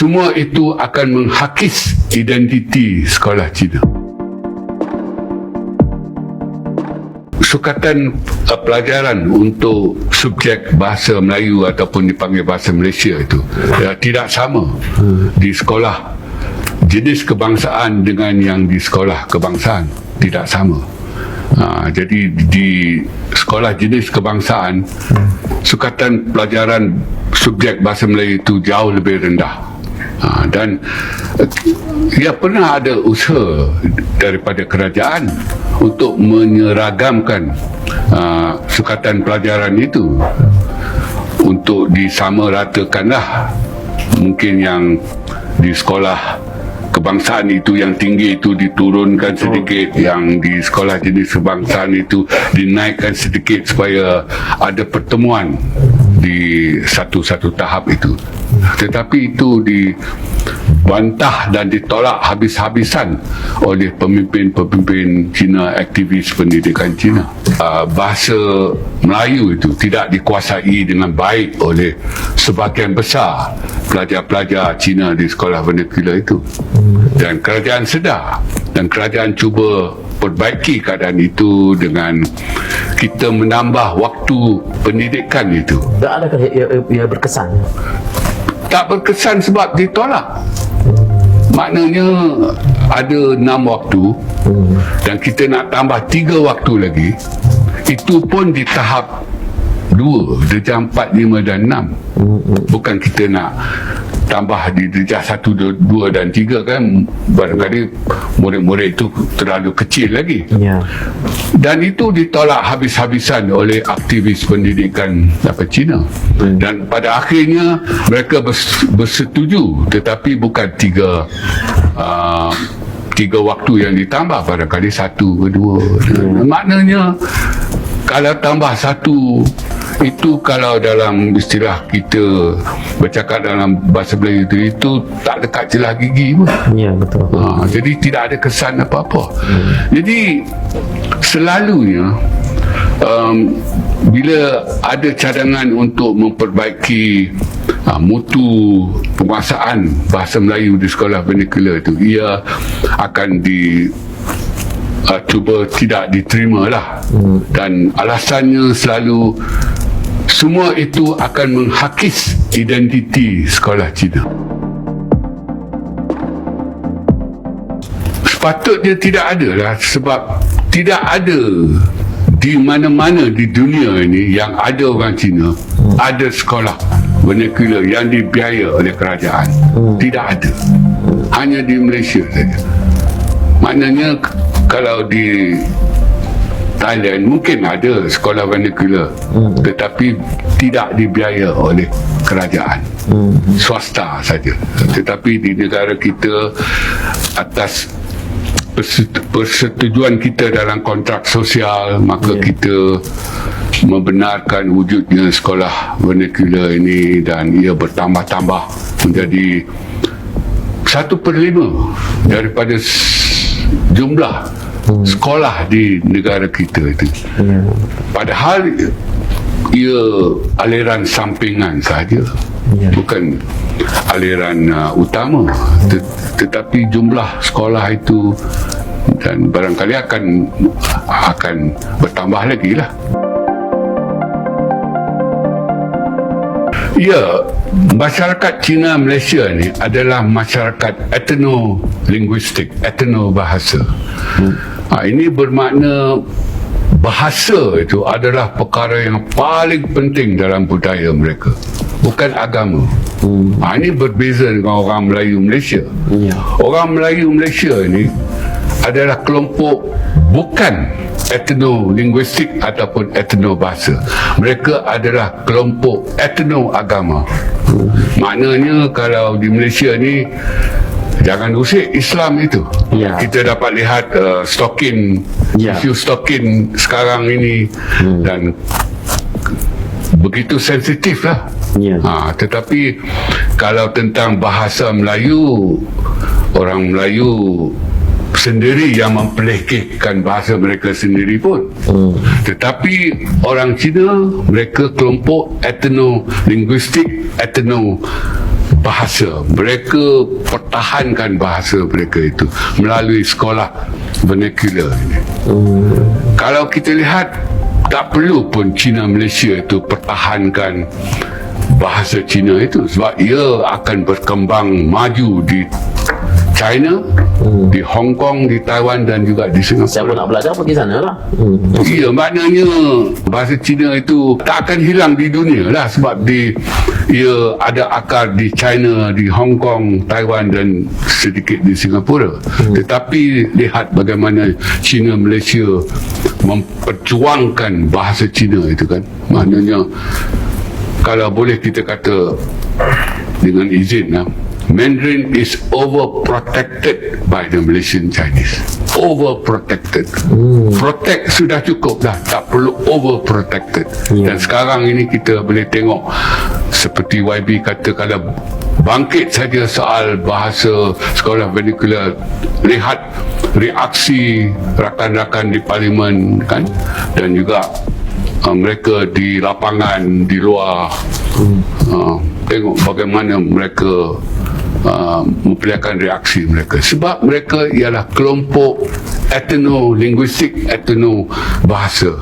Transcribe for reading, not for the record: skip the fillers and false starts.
Semua itu akan menghakis identiti sekolah Cina. Sukatan pelajaran untuk subjek bahasa Melayu ataupun dipanggil bahasa Malaysia itu tidak sama di sekolah jenis kebangsaan dengan yang di sekolah kebangsaan, tidak sama. Jadi di sekolah jenis kebangsaan, sukatan pelajaran subjek bahasa Melayu itu jauh lebih rendah. Dan pernah ada usaha daripada kerajaan untuk menyeragamkan sukatan pelajaran itu untuk disamaratakanlah. Mungkin yang di sekolah kebangsaan itu yang tinggi itu diturunkan sedikit, yang di sekolah jenis kebangsaan itu dinaikkan sedikit supaya ada pertemuan di satu-satu tahap itu. Tetapi itu dibantah dan ditolak habis-habisan oleh pemimpin-pemimpin Cina, aktivis pendidikan Cina. Bahasa Melayu itu tidak dikuasai dengan baik oleh sebahagian besar pelajar-pelajar Cina di sekolah vernacular itu. Dan kerajaan sedar dan kerajaan cuba perbaiki keadaan itu dengan kita menambah waktu pendidikan itu. Tak adakah ia berkesan? Tak berkesan sebab ditolak. Maknanya ada 6 waktu dan kita nak tambah 3 waktu lagi. Itu pun di tahap 2, darjah 4, 5 dan 6. Bukan kita nak tambah di darjah 1, 2 dan 3 kan. Barangkali murid-murid itu terlalu kecil lagi. Dan itu ditolak habis-habisan oleh aktivis pendidikan Cina. Dan pada akhirnya mereka bersetuju, tetapi bukan 3 waktu yang ditambah, barangkali 1 ke 2. Maknanya kalau tambah 1 itu, kalau dalam istilah kita bercakap dalam bahasa Melayu itu tak dekat jelah gigi pun. Ya, betul. Jadi tidak ada kesan apa-apa. Jadi selalunya bila ada cadangan untuk memperbaiki mutu penguasaan bahasa Melayu di sekolah vernacular itu, ia akan cuba tidak diterima lah. Dan alasannya selalu semua itu akan menghakis identiti sekolah Cina. Sepatutnya tidak ada lah, sebab tidak ada di mana-mana di dunia ini yang ada orang Cina ada sekolah vernacular yang dibiaya oleh kerajaan. Tidak ada. Hanya di Malaysia saja. Maknanya kalau di Thailand mungkin ada sekolah vernacular, tetapi tidak dibiaya oleh kerajaan, swasta saja. Tetapi di negara kita, atas persetujuan kita dalam kontrak sosial, maka kita membenarkan wujudnya sekolah vernacular ini, dan ia bertambah-tambah menjadi 1/5 daripada jumlah sekolah di negara kita itu. Padahal ia aliran sampingan saja, bukan aliran utama. Tetapi jumlah sekolah itu dan barangkali akan bertambah lagi lah. Ya, masyarakat Cina Malaysia ni adalah masyarakat etno-linguistik, etno-bahasa. Ini bermakna bahasa itu adalah perkara yang paling penting dalam budaya mereka, bukan agama. Ini berbeza dengan orang Melayu Malaysia. Orang Melayu Malaysia ini adalah kelompok bukan etno-linguistik ataupun etno-bahasa. Mereka adalah kelompok etno-agama. Maknanya kalau di Malaysia ni, jangan usik Islam itu. Kita dapat lihat isu stalking sekarang ini, dan begitu sensitif lah. Tetapi kalau tentang bahasa Melayu, orang Melayu sendiri yang memperlekehkan bahasa mereka sendiri pun. Tetapi orang Cina, mereka kelompok etno-linguistik, bahasa. Mereka pertahankan bahasa mereka itu melalui sekolah vernacular ini. Kalau kita lihat, tak perlu pun Cina Malaysia itu pertahankan bahasa Cina itu, sebab ia akan berkembang maju di China, di Hong Kong, di Taiwan dan juga di Siapa Singapura. nak belajar pergi sana lah. Ya, maknanya bahasa Cina itu tak akan hilang di dunia lah, sebab ia ada akar di China, di Hong Kong, Taiwan dan sedikit di Singapura. Tetapi lihat bagaimana Cina Malaysia memperjuangkan bahasa Cina itu kan. Maknanya kalau boleh kita kata dengan izin lah, Mandarin is overprotected by the Malaysian Chinese. Overprotected. Protect sudah cukup dah, tak perlu overprotected. Dan sekarang ini kita boleh tengok seperti YB kata, kalau bangkit saja soal bahasa sekolah vernacular, lihat reaksi rakan-rakan di parlimen kan, dan juga mereka di lapangan di luar, tengok bagaimana mereka memperlihatkan reaksi mereka, sebab mereka ialah kelompok etno-linguistik, etno bahasa.